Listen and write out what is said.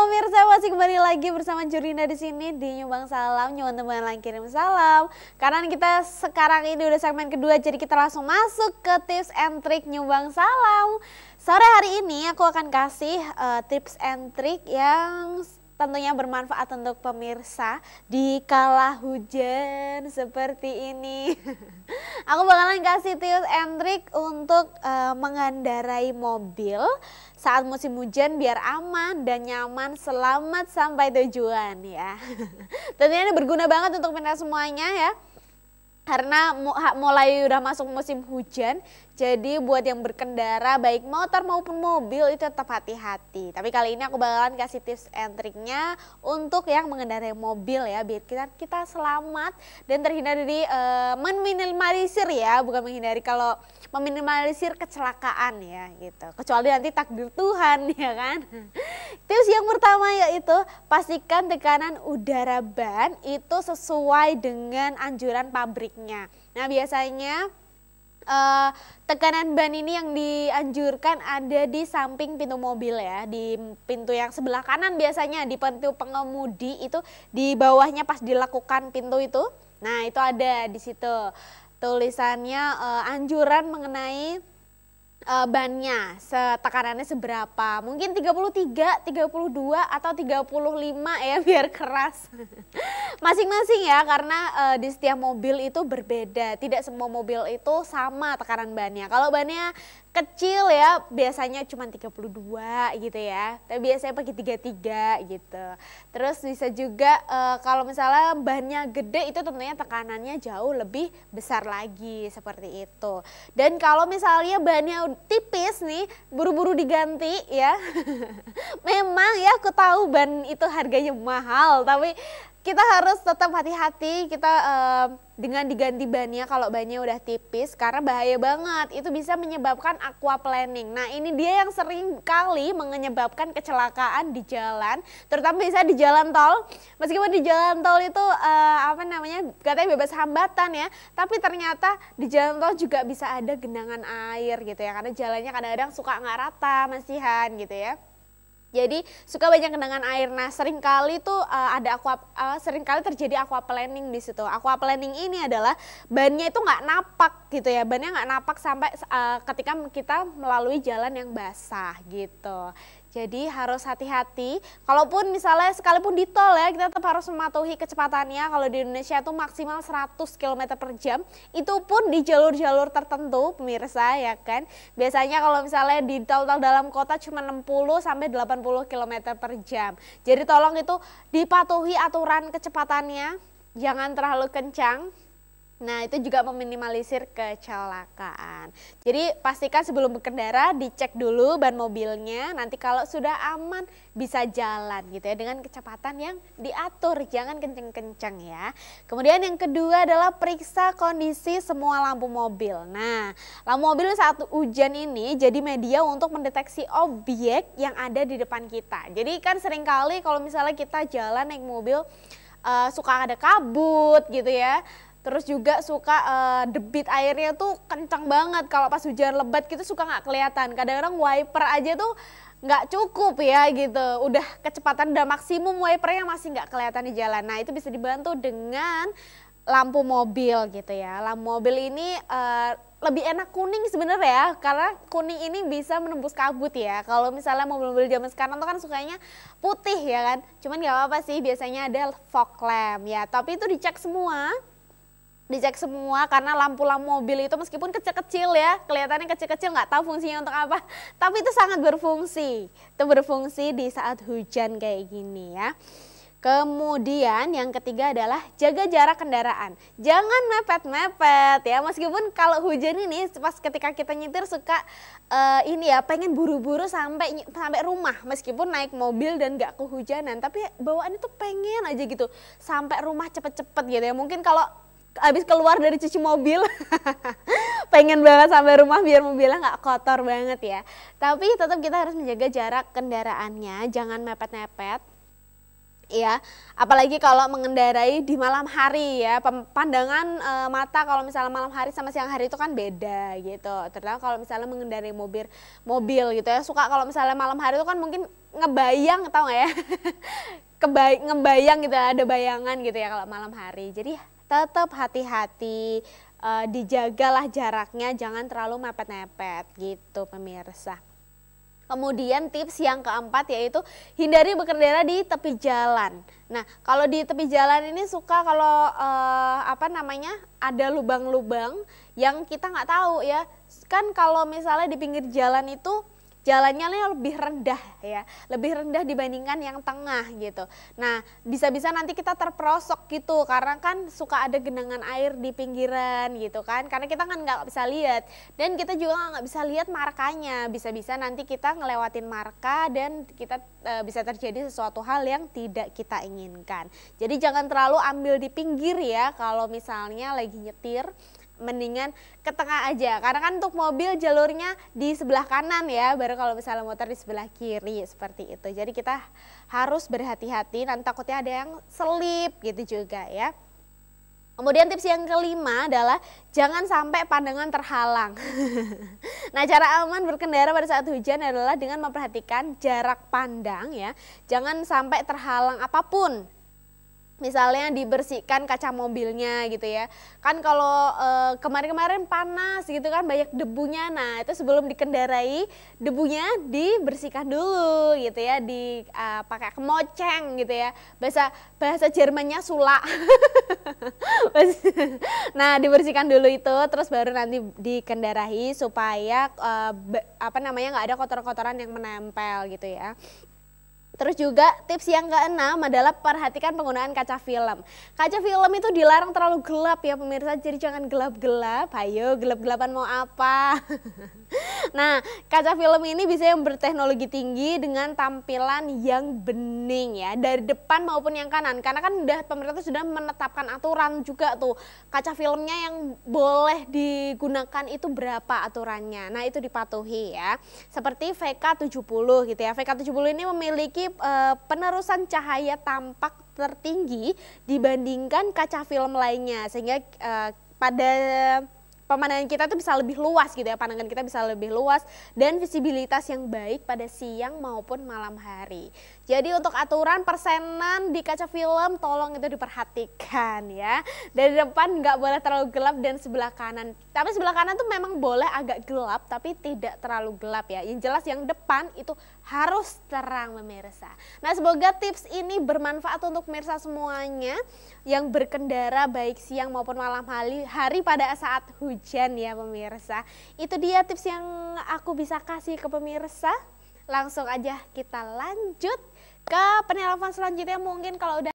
pemirsa, masih kembali lagi bersama Jurina di sini di Nyumbang Salam. Nyumbang teman lain kirim salam. Karena kita sekarang ini udah segmen kedua, jadi kita langsung masuk ke tips and trick Nyumbang Salam. Sore hari ini aku akan kasih tips and trick yang tentunya bermanfaat untuk pemirsa di kala hujan seperti ini. Aku bakalan kasih tips and trick untuk mengendarai mobil saat musim hujan biar aman dan nyaman, selamat sampai tujuan ya. Tentunya ini berguna banget untuk kita semuanya ya. Karena mulai udah masuk musim hujan, jadi buat yang berkendara baik motor maupun mobil itu tetap hati-hati. Tapi kali ini aku bakalan kasih tips and triknya untuk yang mengendarai mobil ya, biar kita selamat dan terhindar dari meminimalisir ya, bukan menghindari, kalau meminimalisir kecelakaan ya gitu. Kecuali nanti takdir Tuhan ya kan. Tips yang pertama yaitu pastikan tekanan udara ban itu sesuai dengan anjuran pabriknya. Nah biasanya tekanan ban ini yang dianjurkan ada di samping pintu mobil ya, di pintu yang sebelah kanan biasanya, di pintu pengemudi itu di bawahnya pas dilakukan pintu itu. Nah itu ada di situ tulisannya anjuran mengenai bannya, tekanannya seberapa, mungkin 33, 32 atau 35 ya biar keras. Masing-masing ya, karena di setiap mobil itu berbeda, tidak semua mobil itu sama tekanan bannya. Kalau bannya kecil ya biasanya cuma 32 gitu ya, tapi biasanya pakai 33 gitu. Terus bisa juga kalau misalnya bannya gede itu tentunya tekanannya jauh lebih besar lagi seperti itu. Dan kalau misalnya bannya tipis nih, buru-buru diganti ya. Memang ya aku tahu ban itu harganya mahal, tapi kita harus tetap hati-hati kita dengan diganti bannya kalau bannya udah tipis, karena bahaya banget, itu bisa menyebabkan aquaplaning. Nah ini dia yang sering kali menyebabkan kecelakaan di jalan, terutama bisa di jalan tol. Meskipun di jalan tol itu katanya bebas hambatan ya, tapi ternyata di jalan tol juga bisa ada genangan air gitu ya, karena jalannya kadang-kadang suka nggak rata, masihan gitu ya. Jadi suka banyak genangan air. Nah seringkali tuh seringkali terjadi aquaplaning di situ. Aquaplaning ini adalah bannya itu nggak napak gitu ya, bannya nggak napak sampai ketika kita melalui jalan yang basah gitu. Jadi harus hati-hati, kalaupun misalnya sekalipun di tol ya, kita tetap harus mematuhi kecepatannya. Kalau di Indonesia itu maksimal 100 km per jam, itu pun di jalur-jalur tertentu pemirsa ya kan. Biasanya kalau misalnya di tol-tol dalam kota cuma 60 sampai 80 km per jam. Jadi tolong itu dipatuhi aturan kecepatannya, jangan terlalu kencang. Nah itu juga meminimalisir kecelakaan. Jadi pastikan sebelum berkendara dicek dulu ban mobilnya, nanti kalau sudah aman bisa jalan gitu ya dengan kecepatan yang diatur, jangan kenceng-kenceng ya. Kemudian yang kedua adalah periksa kondisi semua lampu mobil. Nah lampu mobil saat hujan ini jadi media untuk mendeteksi objek yang ada di depan kita. Jadi kan seringkali kalau misalnya kita jalan naik mobil suka ada kabut gitu ya. Terus juga suka debit airnya tuh kencang banget, kalau pas hujan lebat gitu suka nggak kelihatan. Kadang-kadang wiper aja tuh nggak cukup ya gitu, udah kecepatan udah maksimum wipernya masih nggak kelihatan di jalan. Nah itu bisa dibantu dengan lampu mobil gitu ya. Lampu mobil ini lebih enak kuning sebenarnya ya, karena kuning ini bisa menembus kabut ya. Kalau misalnya mobil-mobil zaman sekarang tuh kan sukanya putih ya kan, cuman nggak apa-apa sih, biasanya ada fog lamp ya. Tapi itu dicek semua karena lampu-lampu mobil itu meskipun kecil-kecil ya, kelihatannya kecil-kecil nggak tahu fungsinya untuk apa, tapi itu sangat berfungsi. Itu berfungsi di saat hujan kayak gini ya. Kemudian yang ketiga adalah jaga jarak kendaraan. Jangan mepet-mepet ya, meskipun kalau hujan ini pas ketika kita nyetir suka pengen buru-buru sampai rumah, meskipun naik mobil dan gak kehujanan, tapi bawaan itu pengen aja gitu sampai rumah cepet-cepet gitu ya. Mungkin kalau habis keluar dari cuci mobil pengen banget sampai rumah biar mobilnya nggak kotor banget ya. Tapi tetap kita harus menjaga jarak kendaraannya, jangan mepet-mepet. ya, apalagi kalau mengendarai di malam hari ya, pandangan mata kalau misalnya malam hari sama siang hari itu kan beda gitu. Terutama kalau misalnya mengendarai mobil gitu ya, suka kalau misalnya malam hari itu kan mungkin ngebayang, tau nggak ya? Ngebayang gitu, ada bayangan gitu ya kalau malam hari. Jadi tetap hati-hati, dijagalah jaraknya, jangan terlalu mepet-mepet gitu pemirsa. Kemudian tips yang keempat yaitu hindari berkendara di tepi jalan. Nah, kalau di tepi jalan ini suka kalau ada lubang-lubang yang kita nggak tahu ya. Kan kalau misalnya di pinggir jalan itu jalannya lebih rendah ya, lebih rendah dibandingkan yang tengah gitu. Nah, bisa-bisa nanti kita terperosok gitu karena kan suka ada genangan air di pinggiran gitu kan, karena kita kan nggak bisa lihat dan kita juga nggak bisa lihat markanya. Bisa-bisa nanti kita ngelewatin marka dan kita bisa terjadi sesuatu hal yang tidak kita inginkan. Jadi jangan terlalu ambil di pinggir ya kalau misalnya lagi nyetir. Mendingan ke tengah aja, karena kan untuk mobil jalurnya di sebelah kanan ya, baru kalau misalnya motor di sebelah kiri seperti itu. Jadi kita harus berhati-hati, nanti takutnya ada yang selip gitu juga ya. Kemudian tips yang kelima adalah jangan sampai pandangan terhalang. Nah, cara aman berkendara pada saat hujan adalah dengan memperhatikan jarak pandang ya, jangan sampai terhalang apapun. Misalnya dibersihkan kaca mobilnya gitu ya. Kan kalau kemarin-kemarin panas gitu kan, banyak debunya. Nah, itu sebelum dikendarai debunya dibersihkan dulu gitu ya, pakai kemoceng gitu ya. Bahasa Jermannya sulak. Nah, dibersihkan dulu itu, terus baru nanti dikendarai supaya nggak ada kotoran-kotoran yang menempel gitu ya. Terus juga tips yang keenam adalah perhatikan penggunaan kaca film. Kaca film itu dilarang terlalu gelap ya pemirsa, jadi jangan gelap-gelap. Ayo gelap-gelapan mau apa? Nah, kaca film ini bisa yang berteknologi tinggi dengan tampilan yang bening ya, dari depan maupun yang kanan. Karena kan pemerintah sudah menetapkan aturan juga tuh, kaca filmnya yang boleh digunakan itu berapa aturannya. Nah, itu dipatuhi ya. Seperti VK70 gitu ya. VK70 ini memiliki penerusan cahaya tampak tertinggi dibandingkan kaca film lainnya, sehingga pada pemandangan kita tuh bisa lebih luas gitu ya, pandangan kita bisa lebih luas dan visibilitas yang baik pada siang maupun malam hari. Jadi untuk aturan persenan di kaca film tolong itu diperhatikan ya. Dari depan nggak boleh terlalu gelap dan sebelah kanan. Tapi sebelah kanan tuh memang boleh agak gelap tapi tidak terlalu gelap ya. Yang jelas yang depan itu harus terang pemirsa. Nah, semoga tips ini bermanfaat untuk pemirsa semuanya yang berkendara baik siang maupun malam hari pada saat hujan ya pemirsa. Itu dia tips yang aku bisa kasih ke pemirsa. Langsung aja kita lanjut ke penelpon selanjutnya, mungkin kalau udah